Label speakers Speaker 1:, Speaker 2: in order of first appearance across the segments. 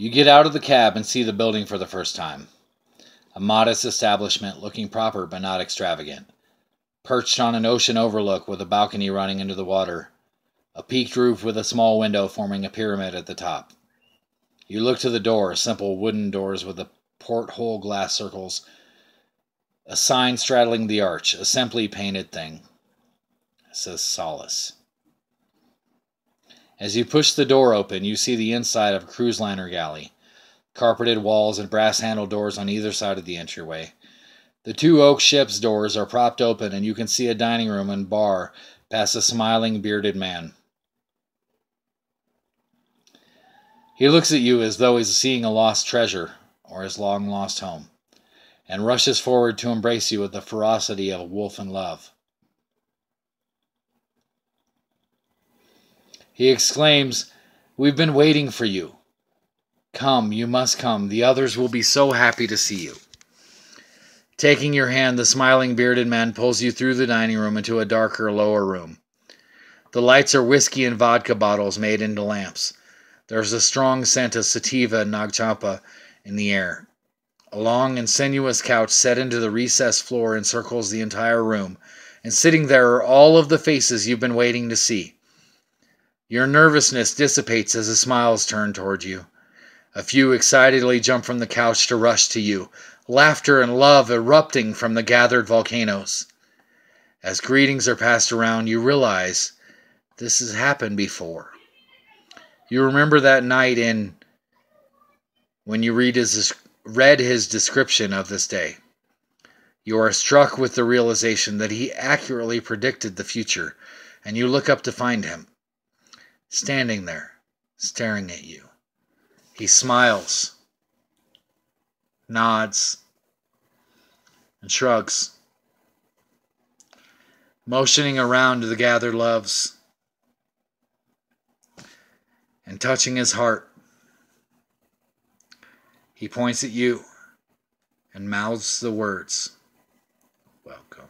Speaker 1: You get out of the cab and see the building for the first time. A modest establishment looking proper but not extravagant. Perched on an ocean overlook with a balcony running into the water. A peaked roof with a small window forming a pyramid at the top. You look to the door, simple wooden doors with the porthole glass circles. A sign straddling the arch, a simply painted thing. It says Solace. As you push the door open, you see the inside of a cruise liner galley. Carpeted walls and brass-handled doors on either side of the entryway. The two oak ship's doors are propped open and you can see a dining room and bar past a smiling, bearded man. He looks at you as though he's seeing a lost treasure or his long-lost home, and rushes forward to embrace you with the ferocity of a wolf in love. He exclaims, "We've been waiting for you. Come, you must come. The others will be so happy to see you." Taking your hand, the smiling bearded man pulls you through the dining room into a darker, lower room. The lights are whiskey and vodka bottles made into lamps. There's a strong scent of sativa and nagchampa in the air. A long and sinuous couch set into the recessed floor encircles the entire room, and sitting there are all of the faces you've been waiting to see. Your nervousness dissipates as the smiles turn toward you. A few excitedly jump from the couch to rush to you, laughter and love erupting from the gathered volcanoes. As greetings are passed around, you realize this has happened before. You remember that night when you read his description of this day. You are struck with the realization that he accurately predicted the future, and you look up to find him, standing there, staring at you. He smiles, nods, and shrugs, motioning around to the gathered loves and touching his heart. He points at you and mouths the words, "Welcome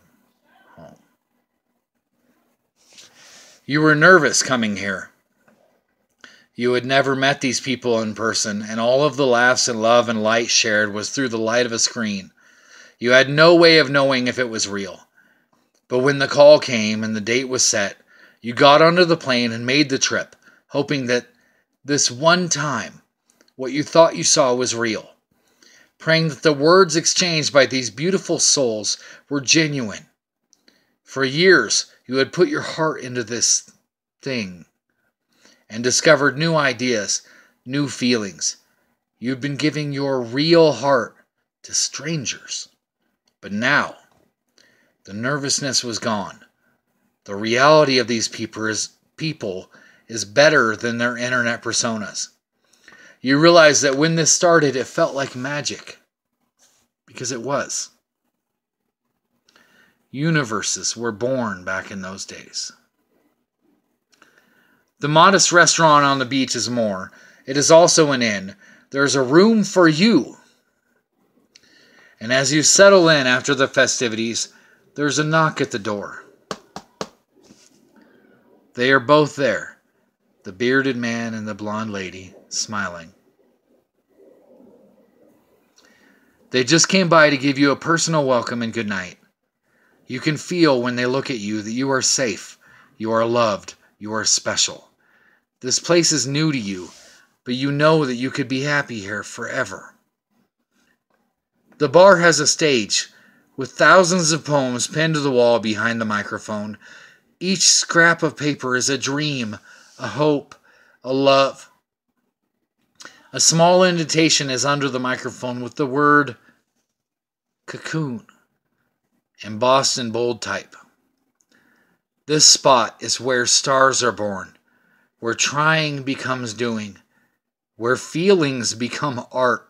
Speaker 1: home." You were nervous coming here. You had never met these people in person, and all of the laughs and love and light shared was through the light of a screen. You had no way of knowing if it was real. But when the call came and the date was set, you got onto the plane and made the trip, hoping that this one time, what you thought you saw was real. Praying that the words exchanged by these beautiful souls were genuine. For years, you had put your heart into this thing and discovered new ideas, new feelings. You'd been giving your real heart to strangers. But now, the nervousness was gone. The reality of these people is better than their internet personas. You realize that when this started, it felt like magic. Because it was. Universes were born back in those days. The modest restaurant on the beach is more. It is also an inn. There is a room for you. And as you settle in after the festivities, there's a knock at the door. They are both there, the bearded man and the blonde lady, smiling. They just came by to give you a personal welcome and good night. You can feel when they look at you that you are safe, you are loved, you are special. This place is new to you, but you know that you could be happy here forever. The bar has a stage with thousands of poems pinned to the wall behind the microphone. Each scrap of paper is a dream, a hope, a love. A small indentation is under the microphone with the word cocoon embossed in bold type. This spot is where stars are born, where trying becomes doing, where feelings become art.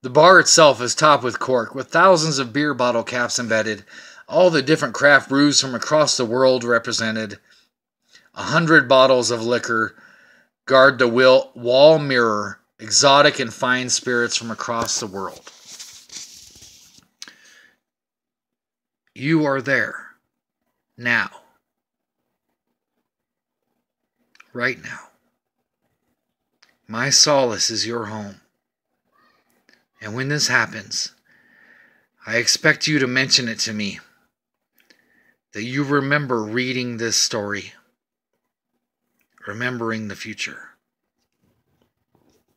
Speaker 1: The bar itself is topped with cork, with thousands of beer bottle caps embedded, all the different craft brews from across the world represented. 100 bottles of liquor guard the wall mirror, exotic and fine spirits from across the world. You are there, now, right now. My solace is your home. And when this happens, I expect you to mention it to me, that you remember reading this story, remembering the future.